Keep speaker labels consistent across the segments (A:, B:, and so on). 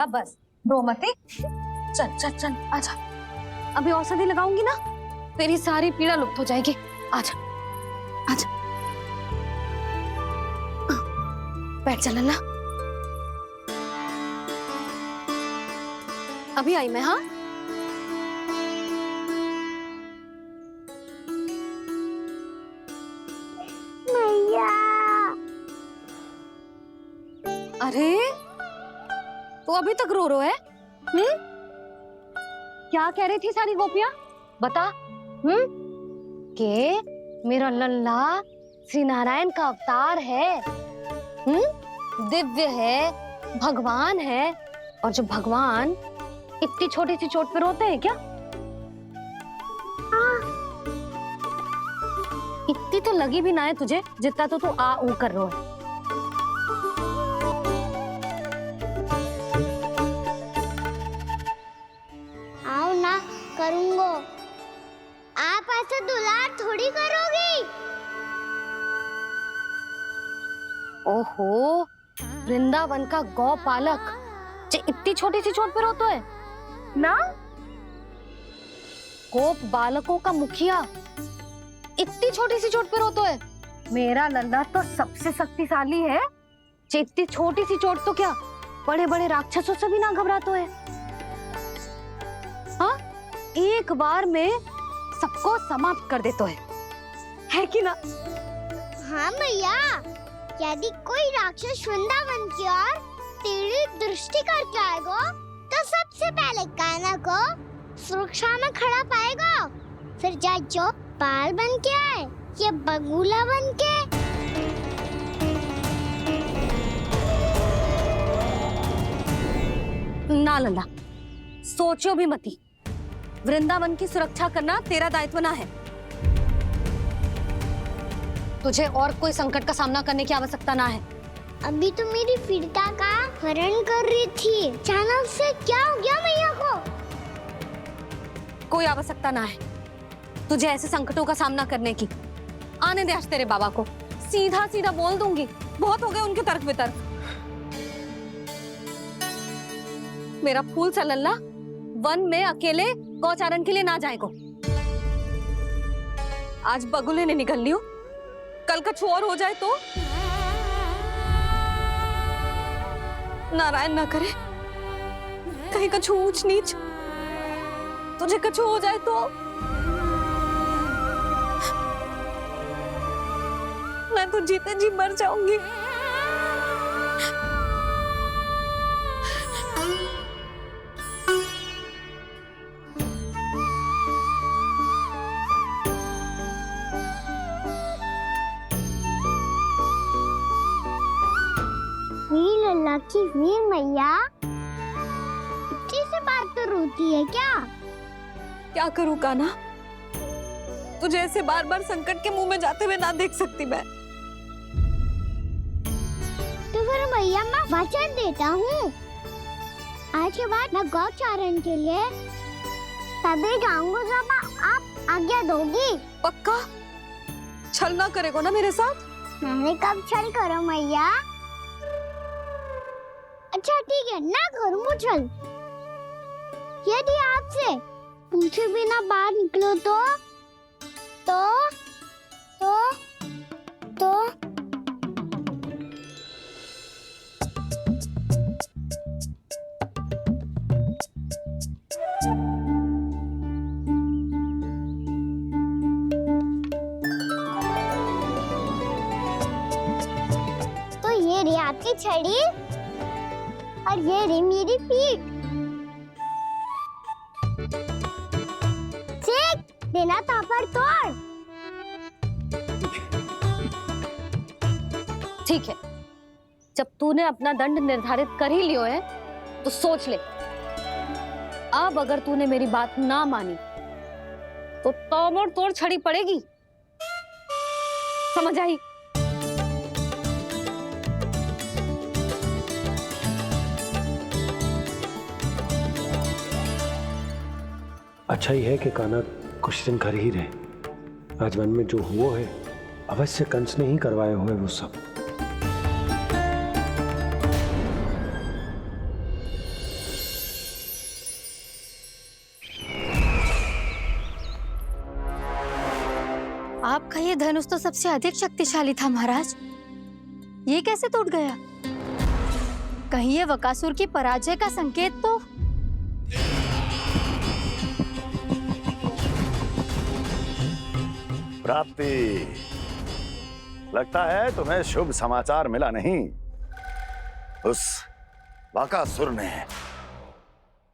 A: अब बस रो मत। चल चल चल आजा। अभी औषधि लगाऊंगी ना, तेरी सारी पीड़ा लुप्त हो जाएगी। आजा आजा, बैठ जा लल्ला। अभी आई मैं। हाँ
B: मैया।
A: अरे तू अभी तक रो है? क्या कह रही थी सारी गोपियां? बता। के मेरा लल्ला श्री नारायण का अवतार है, दिव्य है, भगवान है। और जो भगवान इतनी छोटी सी चोट पे रोते हैं क्या? इतनी तो लगी भी ना है तुझे जितना तो तू आ ऊ कर रहा है।
B: आओ ना करूंगो। आप ऐसे दुलार थोड़ी करोगी।
A: ओहो, वृंदावन का गौपालक जो इतनी छोटी सी चोट पे रोता है ना? गोप बालकों का मुखिया इतनी छोटी सी चोट पे रोता है? मेरा लल्ला तो सबसे शक्तिशाली है, जो इतनी छोटी सी चोट तो क्या बड़े बड़े राक्षसों से भी ना घबराता है। हाँ, एक बार में सबको समाप्त कर देता है कि ना?
B: हाँ मैया, यदि कोई राक्षस वृंदावन की ओर टेढ़ी दृष्टि करके आएगा तो सबसे पहले कान्हा को सुरक्षा में खड़ा पाएगा, फिर चाहे जो बाल बन के आए या बगुला बन के।
A: ना लल्ला, सोचो भी मती। वृंदावन की सुरक्षा करना तेरा दायित्व ना है। तुझे और कोई संकट का सामना करने की आवश्यकता ना है।
B: अभी तो मेरी पीड़िता का हरण कर रही थी, अचानक से क्या हो गया मैया को?
A: कोई आवश्यकता ना है तुझे ऐसे संकटों का सामना करने की। आने दे आज तेरे बाबा को, सीधा सीधा बोल दूंगी। बहुत हो गए उनके तर्क वितर्क। मेरा फूल सा लल्ला वन में अकेले गौचारण के लिए ना जाएगो। आज बगुले ने निकल लियो, कल का छोर हो जाए तो? नारायण ना करे, कहीं कछु ऊंच नीच तुझे कछु हो जाए तो? मैं तो जीते जी मर जाऊंगी।
B: वीर लल्ला की वीर मैया इतनी सी बात तो रोती है क्या?
A: क्या करूं कान्हा, तुझे ऐसे बार बार संकट के मुंह में जाते हुए ना देख सकती मैं।
B: तो फिर मैया मैं वचन देता हूँ, आज के बाद मैं गौचारण के लिए तभी जाऊंगा जब आप आज्ञा दोगी।
A: पक्का? छल ना करेगा ना मेरे साथ?
B: मैंने कब छल करो मैया? अच्छा ठीक है, ना करूँ छल। यदि आपसे पूछे बिना बाहर निकलो तो ये रही आपकी छड़ी और ये रही मेरी पीठ। सेक देना तापर तोड़।
A: ठीक है, जब तूने अपना दंड निर्धारित कर ही लियो है तो सोच ले, अब अगर तूने मेरी बात ना मानी तो तोड़ तोड़ छड़ी पड़ेगी। समझ आई?
C: अच्छा ही है कि कान्हा कुछ दिन घर ही रहे। आज वन में जो हुआ है अवश्य कंस ने ही करवाए हुए वो सब।
D: आपका ये धनुष तो सबसे अधिक शक्तिशाली था महाराज, ये कैसे टूट गया? कहीं ये बकासुर की पराजय का संकेत तो?
E: प्राप्ति, लगता है तुम्हें शुभ समाचार मिला नहीं। उस बकासुर ने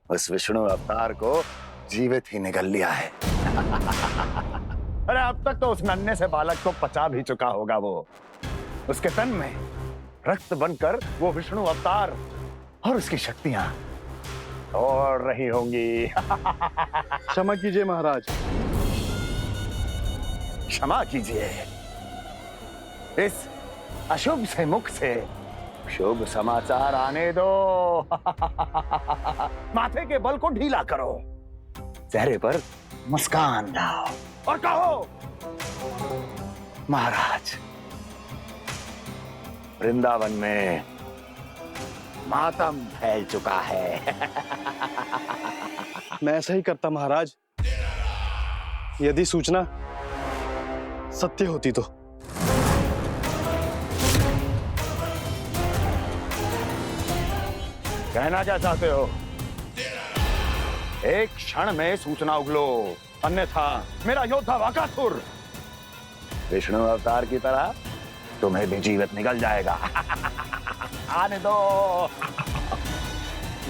E: उस विष्णु अवतार को जीवित ही निगल लिया है। अरे अब तक तो उस नन्हे से बालक को पचा भी चुका होगा वो। उसके तन में रक्त बनकर वो विष्णु अवतार और उसकी शक्तियां और रही होंगी।
F: क्षमा कीजिए महाराज।
E: क्षमा कीजिए, इस अशुभ से मुख से शुभ समाचार आने दो। माथे के बल को ढीला करो, चेहरे पर मुस्कान लाओ और कहो, महाराज, वृंदावन में मातम फैल चुका है।
F: मैं ऐसा ही करता महाराज, यदि सूचना सत्य होती तो।
E: कहना क्या चाहते हो? एक क्षण में सूचना उगलो, अन्यथा मेरा योद्धा बकासुर विष्णु अवतार की तरह तुम्हें भी जीवित निकल जाएगा। आने दो।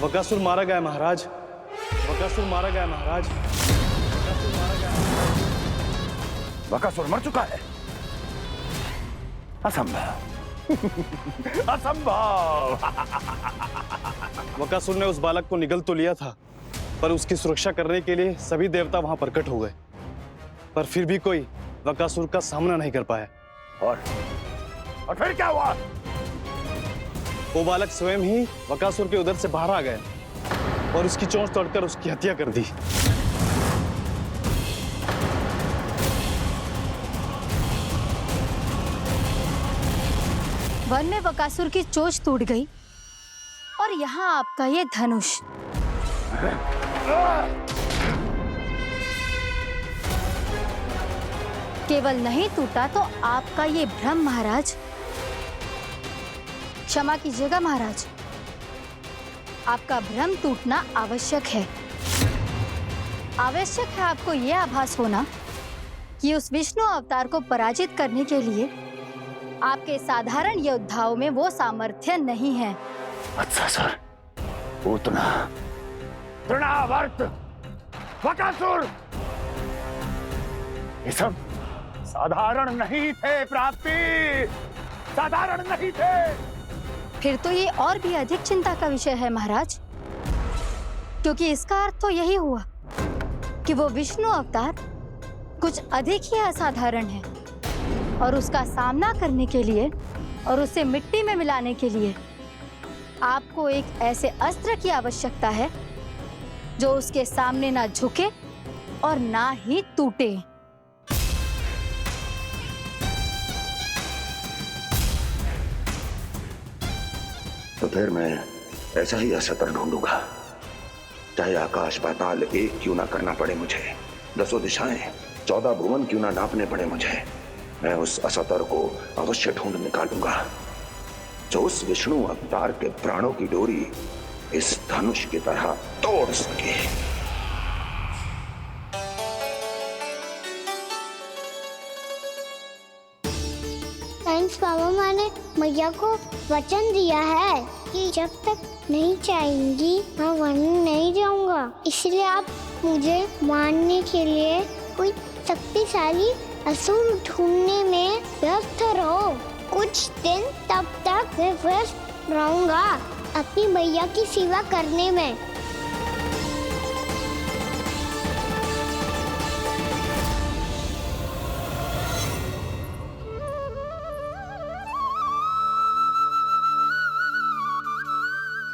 F: बकासुर मारा गया महाराज, बकासुर मारा गया महाराज, बकासुर मारा गया।
E: बकासुर मर चुका है? असंभव। असंभव।
F: बकासुर ने उस बालक को निगल तो लिया था, पर उसकी सुरक्षा करने के लिए सभी देवता वहां प्रकट हो गए, पर फिर भी कोई बकासुर का सामना नहीं कर पाया।
E: और फिर क्या हुआ?
F: वो बालक स्वयं ही बकासुर के उदर से बाहर आ गया और उसकी चोंच तोड़कर उसकी हत्या कर दी।
D: वन में बकासुर की चोंच टूट गई और यहाँ आपका ये धनुष। केवल नहीं टूटा तो आपका ये भ्रम महाराज। क्षमा कीजिएगा महाराज, आपका भ्रम टूटना आवश्यक है। आवश्यक है आपको यह आभास होना कि उस विष्णु अवतार को पराजित करने के लिए आपके साधारण योद्धाओं में वो सामर्थ्य नहीं है।
E: अच्छा सर, उतना तृणावर्त बकासुर ये सब साधारण नहीं थे प्राप्ति, साधारण नहीं थे।
D: फिर तो ये और भी अधिक चिंता का विषय है महाराज, क्योंकि इसका अर्थ तो यही हुआ कि वो विष्णु अवतार कुछ अधिक ही असाधारण है और उसका सामना करने के लिए और उसे मिट्टी में मिलाने के लिए आपको एक ऐसे अस्त्र की आवश्यकता है जो उसके सामने ना झुके और ना ही टूटे।
G: तो फिर मैं ऐसा ही अस्त्र ढूंढूंगा, चाहे आकाश पाताल एक क्यों ना करना पड़े मुझे, 10 दिशाएं 14 भुवन क्यों ना नापने पड़े मुझे। मैं उस अस्त्र को अवश्य ढूंढ निकालूंगा जो उस विष्णु अवतार के प्राणों की डोरी इस धनुष की तरह तोड़ सके।
B: थैंक्स मामा, मैंने मैया को वचन दिया है कि जब तक नहीं चाहेंगी मैं वन नहीं जाऊंगा, इसलिए आप मुझे मारने के लिए कोई शक्तिशाली असुर ढूंढने में व्यस्त रहो। कुछ दिन तब तक मैं व्यस्त रहूंगा अपनी मैया की सेवा करने में।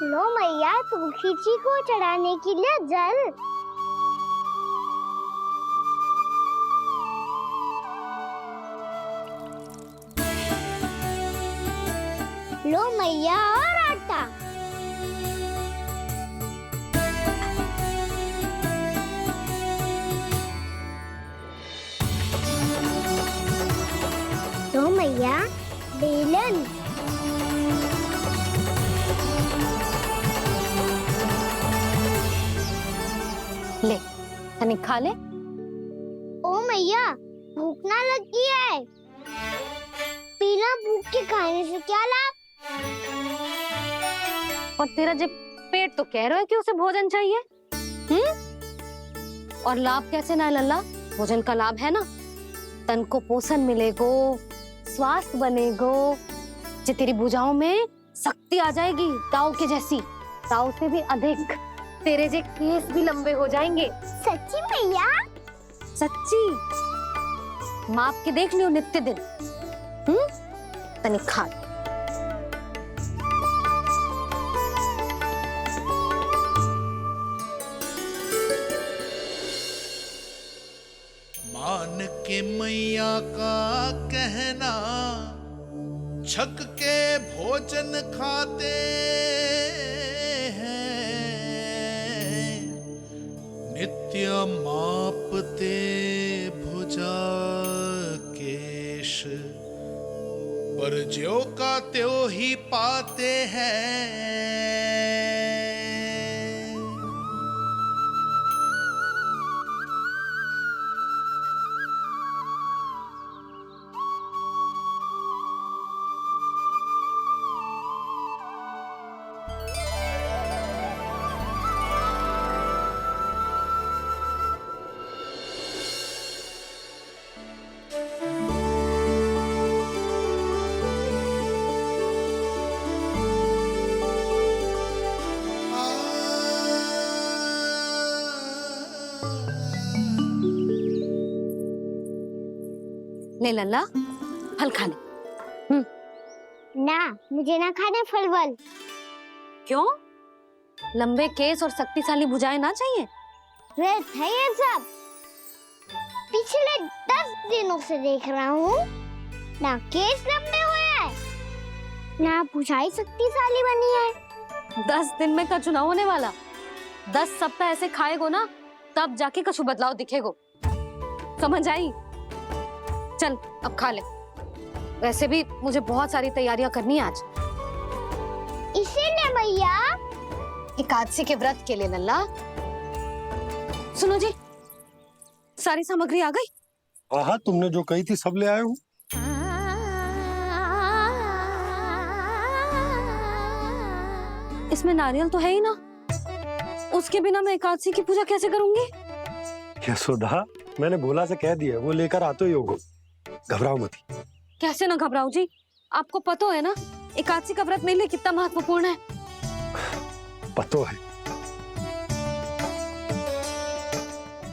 B: लो मैया, तुलसी जी को चढ़ाने के लिए जल। लो मैया, और आटा। मैया, बेलन।
A: ले तनिक खा ले।
B: ओ मैया, भूख ना लगी है। बिना भूख के खाने से क्या लाभ?
A: और तेरा जब पेट तो कह रहा है कि उसे भोजन चाहिए। और लाभ कैसे ना है लल्ला? भोजन का लाभ है ना, तन को पोषण मिलेगो, स्वास्थ्य बनेगो, जे तेरी भुजाओं में शक्ति आ जाएगी ताऊ के जैसी, ताऊ से भी अधिक। तेरे जे केस भी लंबे हो जाएंगे।
B: सच्ची मैया?
A: सच्ची। माप के देख लियो नित्य दिन। तनिक खा।
H: मान के मैया का कहना, छक के भोजन खाते हैं, नित्य मापते भुजा केश, पर ज्यों का त्यों ही पाते हैं।
A: ले लल्ला, फल खा ले।
B: ना, मुझे ना खाने फल वल।
A: क्यों? लंबे केस और शक्तिशाली भुजाएं ना चाहिए?
B: व्यर्थ है ये सब। पिछले 10 दिनों से देख रहा हूँ, ना केस लंबे हुए हैं, ना भुजाएं शक्तिशाली बनी है।
A: 10 दिन में का चुनाव होने वाला। 10 सप्ताह ऐसे खाएगो ना, तब जाके कछु बदलाव दिखेगो। समझ आई? चल अब खा ले। वैसे भी मुझे बहुत सारी तैयारियां करनी है आज।
B: इसीलिए मैया,
A: एकादशी के व्रत के लिए लल्ला। सुनो जी, सारी सामग्री आ गई?
C: हाँ, तुमने जो कही थी सब ले आए हूँ।
A: इसमें नारियल तो है ही ना, उसके बिना मैं एकादशी की पूजा कैसे करूंगी?
C: यशोदा, मैंने भोला से कह दिया, वो लेकर आते ही होगा। घबराओ मत।
A: कैसे ना घबराओ जी, आपको पता है ना एकादशी का व्रत मेरे लिए कितना महत्वपूर्ण है।
C: पतो है।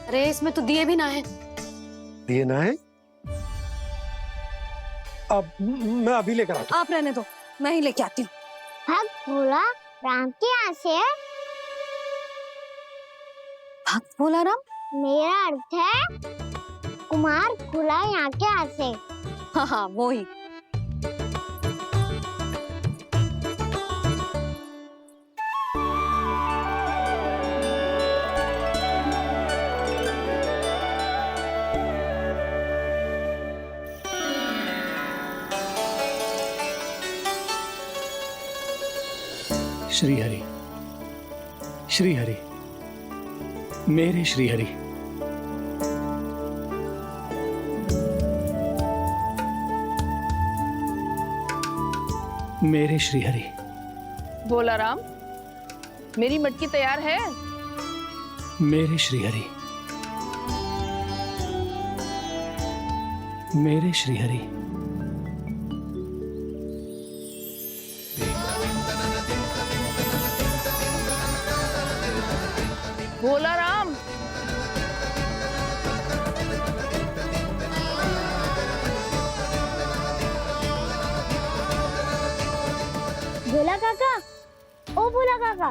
A: अरे इसमें तो दिए भी ना है।
C: दिए ना है? अब मैं अभी लेकर आता हूँ।
A: आप रहने दो, मैं ही लेके आती हूँ।
B: भक्त भोला राम के यहाँ से है।
A: भक्त भोला राम?
B: मेरा अर्थ है कुमार खुला यहाँ के यहाँ से।
A: हाँ हाँ, वो ही।
I: श्री हरि, श्री हरि, मेरे श्री हरि। मेरे श्री हरि।
J: भोला राम, मेरी मटकी तैयार है?
I: मेरे श्री हरि। मेरे श्री हरि।
J: भोला राम,
B: भोला काका, ओ भोला काका।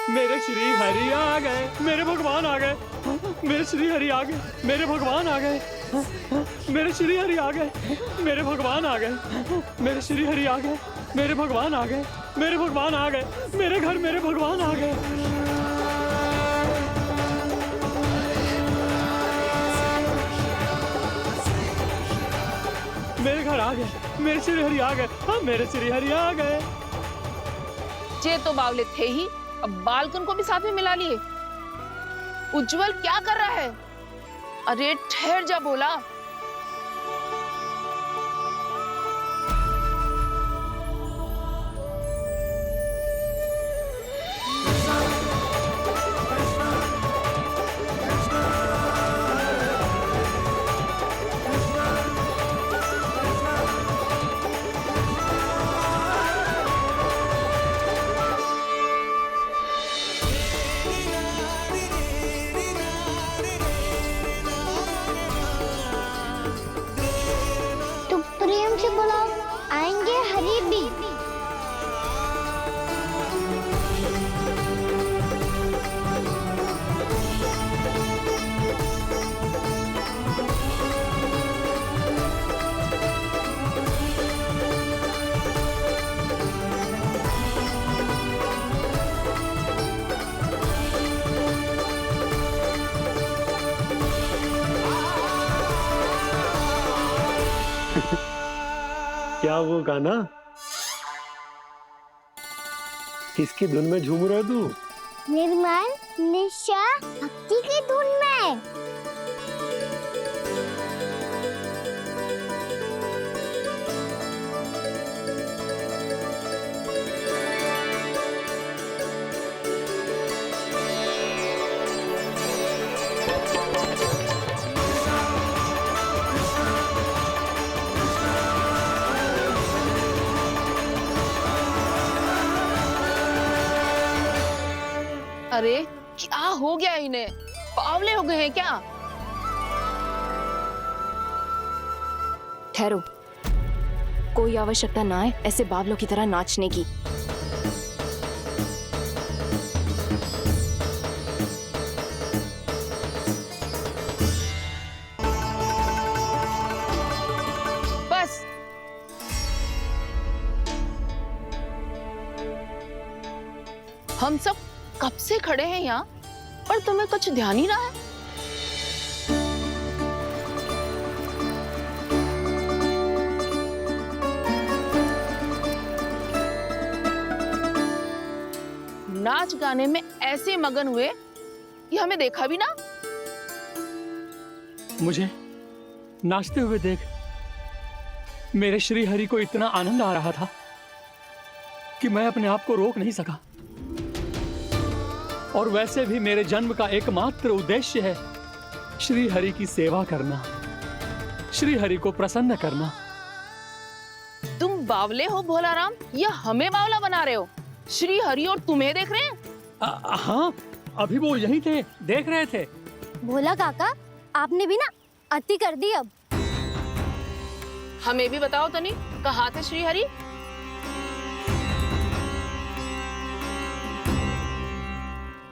I: मेरे श्री हरि आ गए, मेरे भगवान आ गए, मेरे श्री हरि आ गए, मेरे भगवान आ गए, मेरे श्री हरि आ गए, मेरे भगवान आ गए, मेरे श्री हरि आ गए, मेरे भगवान आ गए, मेरे भगवान आ गए, मेरे घर मेरे भगवान आ गए। मेरे घर आ गए, मेरे श्री हरि आ गए, हाँ मेरे श्री हरि आ गए।
J: ये तो बावले थे ही, अब बालकन को भी साथ में मिला लिए। उज्जवल क्या कर रहा है? अरे ठहर जा बोला।
B: तुम प्रेम से बुलाओ, आएंगे हरी भी।
C: क्या वो गाना? किसकी धुन में झूम रहा तू?
B: निर्मल निशा भक्ति की धुन में।
J: अरे क्या हो गया इन्हें? बावले हो गए हैं क्या?
K: ठहरो, कोई आवश्यकता ना है ऐसे बावलों की तरह नाचने की।
J: बस हम सब कब से खड़े हैं यहाँ, पर तुम्हें कुछ ध्यान ही ना है। नाच गाने में ऐसे मगन हुए कि हमें देखा भी ना।
I: मुझे नाचते हुए देख मेरे श्री हरि को इतना आनंद आ रहा था कि मैं अपने आप को रोक नहीं सका। और वैसे भी मेरे जन्म का एकमात्र उद्देश्य है श्री हरि की सेवा करना, श्री हरि को प्रसन्न करना।
J: तुम बावले हो भोलाराम, या हमें बावला बना रहे हो? श्री हरि और तुम्हें देख रहे हैं?
I: हाँ, अभी वो यहीं थे, देख रहे थे।
A: भोला काका, आपने भी ना अति कर दी अब।
J: हमें भी बताओ तनी, कहाँ थे श्री हरि?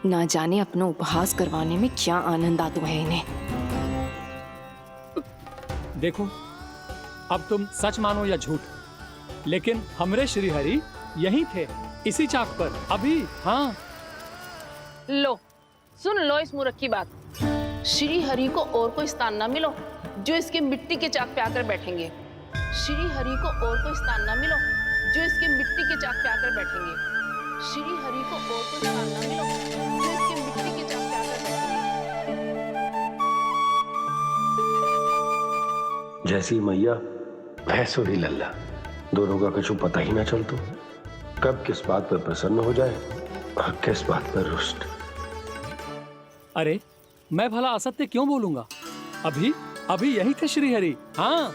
K: ना जाने अपना उपहास करवाने में क्या आनंद आता है इन्हें।
I: देखो, अब तुम सच मानो या झूठ, लेकिन हमरे श्री हरि यहीं थे, इसी चाक पर अभी। हाँ,
J: लो सुन लो इस मूर्ख की बात। श्री हरि को और कोई स्थान ना मिलो जो इसके मिट्टी के चाक पे आकर बैठेंगे। श्री हरि को और कोई स्थान ना मिलो जो इसके मिट्टी के चाक पे आकर बैठेंगे। श्री हरि को और कोई स्थान ना मिलो जो इसके मिट्टी के चाक पे आकर बैठेंगे।
C: जैसी मैया भैंसो ही लल्ला, दोनों का कुछ पता ही ना चलतो, कब किस बात पर प्रसन्न हो जाए और किस बात पर रुष्ट।
I: अरे मैं भला असत्य क्यों बोलूंगा? अभी अभी यही थे श्री हरि। हाँ,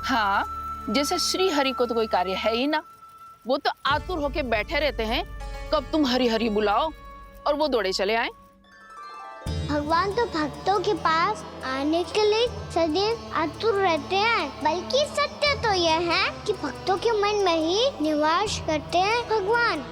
J: हाँ, जैसे श्री हरि को तो कोई कार्य है ही ना। वो तो आतुर होके बैठे रहते हैं कब तुम हरि हरि बुलाओ और वो दौड़े चले आए।
B: भगवान तो भक्तों के पास आने के लिए सदैव आतुर रहते हैं। बल्कि सत्य तो यह है कि भक्तों के मन में ही निवास करते हैं भगवान।